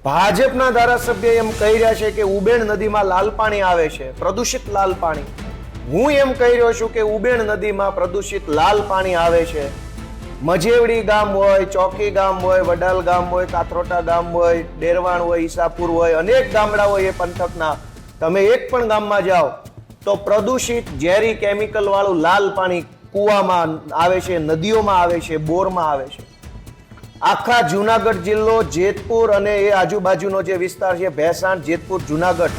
ભાજપના ધારાસભ્ય એમ કહી રહ્યા છે કે ઉબેણ નદીમાં લાલ પાણી આવે છે, પ્રદૂષિત લાલ પાણી. હું એમ કહી રહ્યો છું કે ઉબેણ નદીમાં પ્રદૂષિત લાલ પાણી આવે છે. મજેવડી ગામ હોય, ચોકી ગામ હોય, વડાલ ગામ હોય, કાથરોટા ગામ હોય, ડેરવાણ હોય, ઈસાપુર હોય, અનેક ગામડા હોય એ પંથકના. તમે એક પણ ગામમાં જાઓ તો પ્રદૂષિત ઝેરી કેમિકલ વાળું લાલ પાણી કૂવામાં આવે છે, નદીઓમાં આવે છે, બોરમાં આવે છે. આખા જુનાગઢ જિલ્લો, જેતપુર અને એ આજુબાજુનો જે વિસ્તાર છે, ભેસાણ, જેતપુર, જુનાગઢ,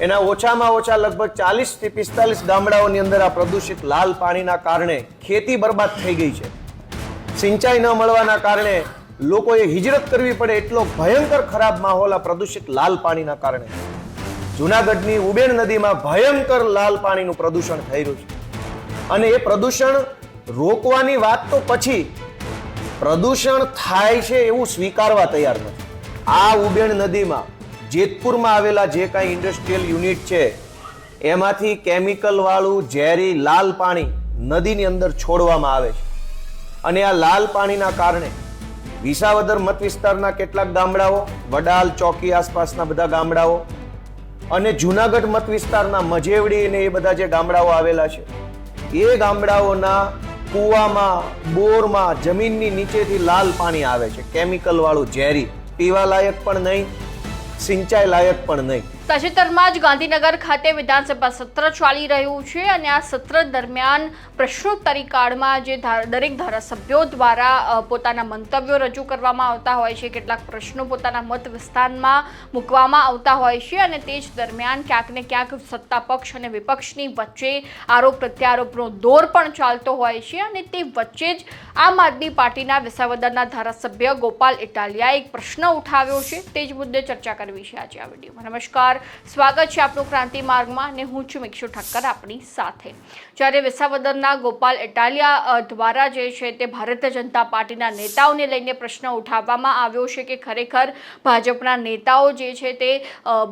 એના ઓછામાં ઓછા લગભગ 40 થી 45 ગામડાઓની અંદર આ પ્રદૂષિત લાલ પાણીના કારણે ખેતી બરબાદ થઈ ગઈ છે. સિંચાઈ ન મળવાના કારણે લોકોએ હિજરત કરવી પડે એટલો ભયંકર ખરાબ માહોલ આ પ્રદૂષિત લાલ પાણીના કારણે. જુનાગઢની ઉબેણ નદીમાં ભયંકર લાલ પાણીનું પ્રદૂષણ થઈ રહ્યું છે. અને એ પ્રદૂષણ રોકવાની વાત તો પછી, પ્રદૂષણ થાય છે એવું સ્વીકારવા તૈયાર નથી. આ ઉબેણ નદીમાં જેતપુરમાં આવેલા જે કાંઈ ઇન્ડસ્ટ્રીયલ યુનિટ છે એમાંથી કેમિકલ વાળું ઝેરી લાલ પાણી નદીની અંદર છોડવામાં આવે છે. અને આ લાલ પાણીના કારણે વિસાવદર મત વિસ્તારના કેટલાક ગામડાઓ, વડાલ, ચોકી આસપાસના બધા ગામડાઓ અને જુનાગઢ મત વિસ્તારના મજેવડી અને એ બધા જે ગામડાઓ આવેલા છે એ ગામડાઓના કૂવામાં, બોરમાં, જમીનની નીચેથી લાલ પાણી આવે છે, કેમિકલ વાળું ઝેરી, પીવા લાયક પણ નહીં, સિંચાઈ લાયક પણ નહીં. તાજેતરમાં જ ગાંધીનગર ખાતે વિધાનસભા સત્ર ચાલી રહ્યું છે અને આ સત્ર દરમિયાન પ્રશ્નોત્તરી કાળમાં જે દરેક ધારાસભ્યો દ્વારા પોતાના મંતવ્યો રજૂ કરવામાં આવતા હોય છે, કેટલાક પ્રશ્નો પોતાના મત વિસ્તારમાં મૂકવામાં આવતા હોય છે અને તે જ દરમિયાન ક્યાંક ને ક્યાંક સત્તા પક્ષ અને વિપક્ષની વચ્ચે આરોપ પ્રત્યારોપનો દોર પણ ચાલતો હોય છે. અને તે વચ્ચે જ આમ આદમી પાર્ટીના વિસાવદરના ધારાસભ્ય ગોપાલ ઇટાલિયાએ એક પ્રશ્ન ઉઠાવ્યો છે. તે જ મુદ્દે ચર્ચા કરવી છે આજે આ વિડીયોમાં. નમસ્કાર, સ્વાગત છે આપનું ક્રાંતિ માર્ગમાં અને હું છું મિક્ષુ ઠક્કર આપણી સાથે. જ્યારે વિસાવદરના ગોપાલ ઇટાલિયા દ્વારા જે છે તે ભારતીય જનતા પાર્ટીના નેતાઓને લઈને પ્રશ્ન ઉઠાવવામાં આવ્યો છે કે ખરેખર ભાજપના નેતાઓ જે છે તે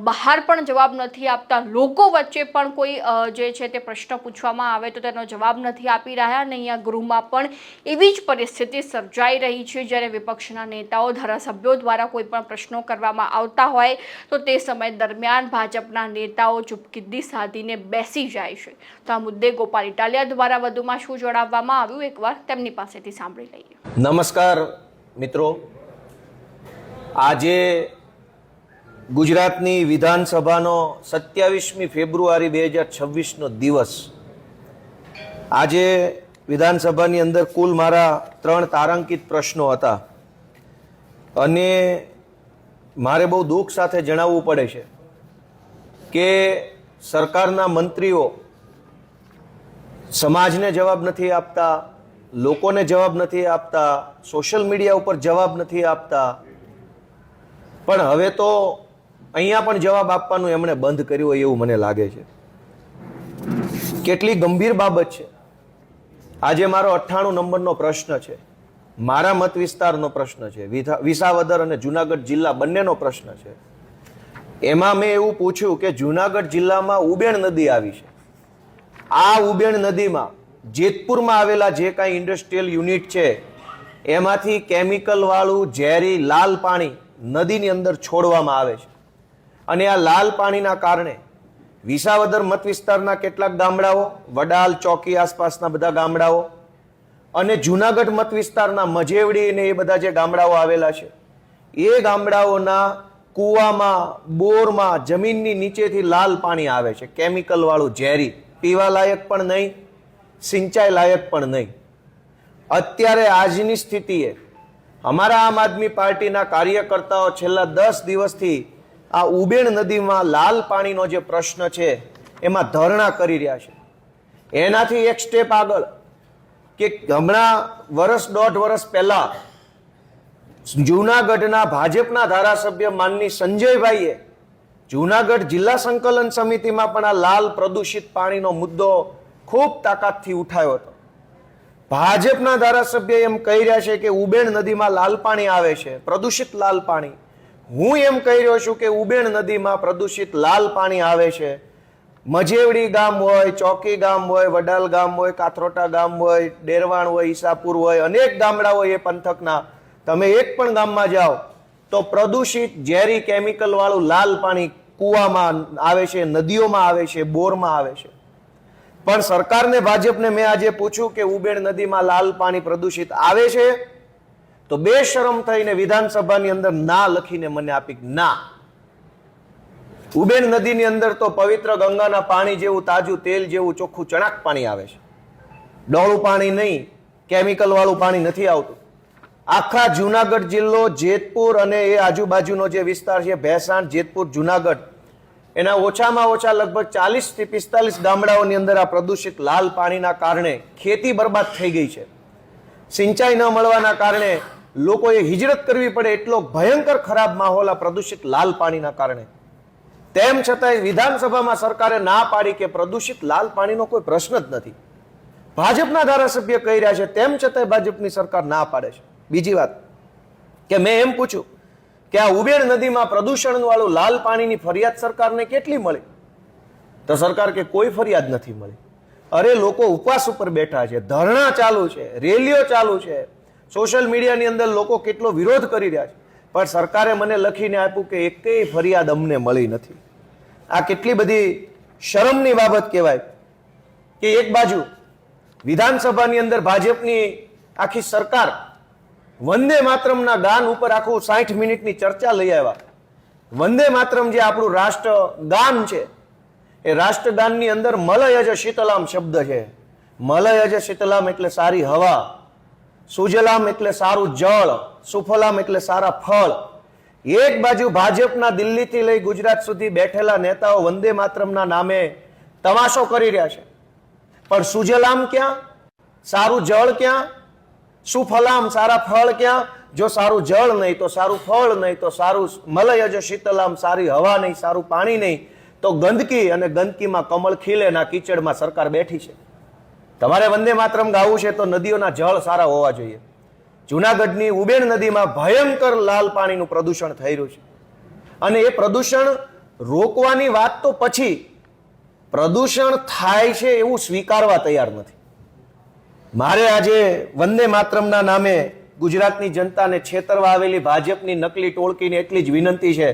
બહાર પણ જવાબ નથી આપતા, લોકો વચ્ચે પણ કોઈ જે છે તે પ્રશ્ન પૂછવામાં આવે તો તેનો જવાબ નથી આપી રહ્યા અને અહીંયા ગૃહમાં પણ એવી જ પરિસ્થિતિ સર્જાઈ રહી છે. જ્યારે વિપક્ષના નેતાઓ, ધારાસભ્યો દ્વારા કોઈ પણ પ્રશ્નો કરવામાં આવતા હોય તો તે સમય દરમિયાન ભાજપના નેતાઓ ચૂપકિદ્દી સાધીને બેસી જાય છે. તો આ મુદ્દે ગોપાલ ઇટાલિયા દ્વારા વધુમાં શું જણાવવામાં આવ્યું એકવાર તેમની પાસેથી સાંભળી લઈએ. નમસ્કાર મિત્રો, આજે ગુજરાતની વિધાનસભાનો 27મી ફેબ્રુઆરી 2026નો દિવસ. આજે વિધાનસભાની અંદર કુલ મારા 3 તારાંકિત પ્રશ્નો હતા અને મારે બહુ દુઃખ સાથે જણાવવું પડે છે કે સરકારના મંત્રીઓ સમાજને જવાબ નથી આપતા, લોકોને જવાબ નથી આપતા, સોશિયલ મીડિયા ઉપર જવાબ નથી આપતા. પણ હવે તો અહીંયા પણ જવાબ આપવાનું એમણે બંધ કર્યું હોય એવું મને લાગે છે. કેટલી ગંભીર બાબત છે. આજે મારો 98 નંબરનો પ્રશ્ન છે, મારા મત વિસ્તારનો પ્રશ્ન છે, વિસાવદર અને જુનાગઢ જિલ્લા બંનેનો પ્રશ્ન છે. એમાં મેં એવું પૂછ્યું કે જુનાગઢ જિલ્લામાં ઉબેણ નદી આવી છે. આ ઉબેણ નદીમાં જેતપુરમાં આવેલા જે કાંઈ ઇન્ડસ્ટ્રીયલ યુનિટ છે એમાંથી કેમિકલ વાળું ઝેરી લાલ પાણી નદીની અંદર છોડવામાં આવે છે. અને આ લાલ પાણીના કારણે વિસાવદર મત વિસ્તારના કેટલાક ગામડાઓ, વડાલ, ચોકી આસપાસના બધા ગામડાઓ અને જુનાગઢ મત વિસ્તારના મજેવડી અને એ બધા જે ગામડાઓ આવેલા છે એ ગામડાઓના કૂવામાં, બોરમાં, જમીનની નીચેથી લાલ પાણી આવે છે, કેમિકલ વાળું ઝેરી, પીવા લાયક પણ નહીં, સિંચાઈ લાયક પણ નહીં. અત્યારે આજની સ્થિતિએ અમારા આમ આદમી પાર્ટીના કાર્યકર્તાઓ છેલ્લા 10 દિવસથી આ ઉબેણ નદીમાં લાલ પાણીનો જે પ્રશ્ન છે એમાં ધરણા કરી રહ્યા છે. એનાથી એક સ્ટેપ આગળ કે હમણાં 1.5 વર્ષ પહેલા જૂનાગઢના ભાજપના ધારાસભ્ય માનની સંજયભાઈએ જૂનાગઢ જિલ્લા સંકલન સમિતિમાં પણ આ લાલ પ્રદૂષિત પાણીનો મુદ્દો ખૂબ તાકાતથી ઉઠાવ્યો હતો. ભાજપના ધારાસભ્ય એમ કહી રહ્યા છે કે ઉબેણ નદીમાં લાલ પાણી આવે છે, પ્રદૂષિત લાલ પાણી. હું એમ કહી રહ્યો છું કે ઉબેણ નદીમાં પ્રદૂષિત લાલ પાણી આવે છે. મજેવડી ગામ હોય, ચોકી ગામ હોય, વડાલ ગામ હોય, કાથરોટા ગામ હોય, ડેરવાણ હોય, ઈસાપુર હોય, અનેક ગામડા હોય એ પંથકના. તમે એક પણ ગામમાં જાઓ તો પ્રદૂષિત ઝેરી કેમિકલ વાળું લાલ પાણી કૂવામાં આવે છે, નદીઓમાં આવે છે, બોરમાં આવે છે. પણ સરકારને, ભાજપને મેં આજે પૂછ્યું કે ઉબેણ નદીમાં લાલ પાણી પ્રદૂષિત આવે છે, તો બેશરમ થઈને વિધાનસભાની અંદર ના લખીને મને આપી ના. ઉબેણ નદીની અંદર તો પવિત્ર ગંગાના પાણી જેવું તાજું તેલ જેવું ચોખ્ખું ચણાક પાણી આવે છે. ડોળું પાણી નહીં, કેમિકલ વાળું પાણી નથી આવતું. આખા જુનાગઢ જિલ્લો, જેતપુર અને એ આજુબાજુનો જે વિસ્તાર છે, ભેસાણ, જેતપુર, જુનાગઢ, એના ઓછામાં ઓછા લગભગ 40 થી 45 ગામડાઓની અંદર આ પ્રદૂષિત લાલ પાણીના કારણે ખેતી બરબાદ થઈ ગઈ છે. સિંચાઈ ન મળવાના કારણે લોકોએ હિજરત કરવી પડે એટલો ભયંકર ખરાબ માહોલ આ પ્રદૂષિત લાલ પાણીના કારણે. તેમ છતાંય વિધાનસભામાં સરકારે ના પાડી કે પ્રદૂષિત લાલ પાણીનો કોઈ પ્રશ્ન જ નથી. ભાજપના ધારાસભ્ય કહી રહ્યા છે, તેમ છતાંય ભાજપની સરકાર ના પાડે છે. બીજી વાત કે મેં એમ પૂછ્યું કે આ ઉબેણ નદીમાં પ્રદૂષણ વાળું લાલ પાણીની ફરિયાદ સરકારને કેટલી મળી? તો સરકાર કે કોઈ ફરિયાદ નથી મળી. અરે લોકો ઉપવાસ ઉપર બેઠા છે, ધરણા ચાલુ છે, રેલીઓ ચાલુ છે, સોશિયલ મીડિયાની અંદર લોકો કેટલો વિરોધ કરી રહ્યા છે, પણ સરકારે મને લખીને આપ્યું કે એકેય ફરિયાદ અમને મળી નથી. આ કેટલી બધી શરમની બાબત કહેવાય કે એક બાજુ વિધાનસભાની અંદર ભાજપની આખી સરકાર વંદે માતરમના ગાન ઉપર આખું 60 મિનિટની ચર્ચા લઈ આવ્યા. વંદે માતરમ જે આપણું રાષ્ટ્રગાન છે, એ રાષ્ટ્રગાનની અંદર મલયજ શીતલામ શબ્દ છે. મલયજ શીતલામ એટલે સારી હવા, સુજલામ એટલે સારું જળ, સુફલામ એટલે સારા ફળ. એક બાજુ ભાજપના દિલ્હીથી લઈ ગુજરાત સુધી બેઠેલા નેતાઓ વંદે માતરમના નામે તમાશો કરી રહ્યા છે, પણ સુજલામ ક્યાં, સારું જળ ક્યાં, સુફલામ સારા ફળ ક્યાં? જો સારું જળ નહીં તો સારું ફળ નહીં તો સારું મલયજ શીતલામ સારી હવા નહીં, સારું પાણી નહીં, તો ગંદકી, અને ગંદકીમાં કમળ ખીલે ના કીચડમાં સરકાર બેઠી છે. તમારે વંદે માતરમ ગાવું છે તો નદીઓના જળ સારા હોવા જોઈએ. જુનાગઢની ઉબેણ નદીમાં ભયંકર લાલ પાણીનું પ્રદૂષણ થઈ રહ્યું છે, અને એ પ્રદૂષણ રોકવાની વાત તો પછી, પ્રદૂષણ થાય છે એવું સ્વીકારવા તૈયાર નથી. મારે આજે વંદે માતરમના નામે ગુજરાતની જનતાને છેતરવા આવેલી ભાજપની નકલી ટોળકીને એટલી જ વિનંતી છે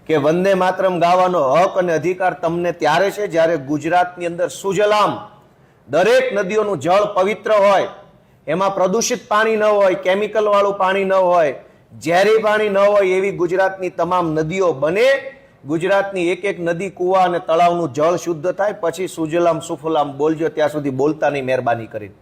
કે વંદે માતરમ ગાવાનો હક અને અધિકાર તમને ત્યારે છે જ્યારે ગુજરાતની અંદર સુજલામ, દરેક નદીઓનું જળ પવિત્ર હોય, એમાં પ્રદૂષિત પાણી ન હોય, કેમિકલ વાળું પાણી ન હોય, ઝેરી પાણી ન હોય, એવી ગુજરાતની તમામ નદીઓ બને. ગુજરાતની એક એક નદી, કુવા અને તળાવનું જળ શુદ્ધ થાય, પછી સુજલામ સુફલામ બોલજો. ત્યાં સુધી બોલતા નહીં, મહેરબાની કરીને.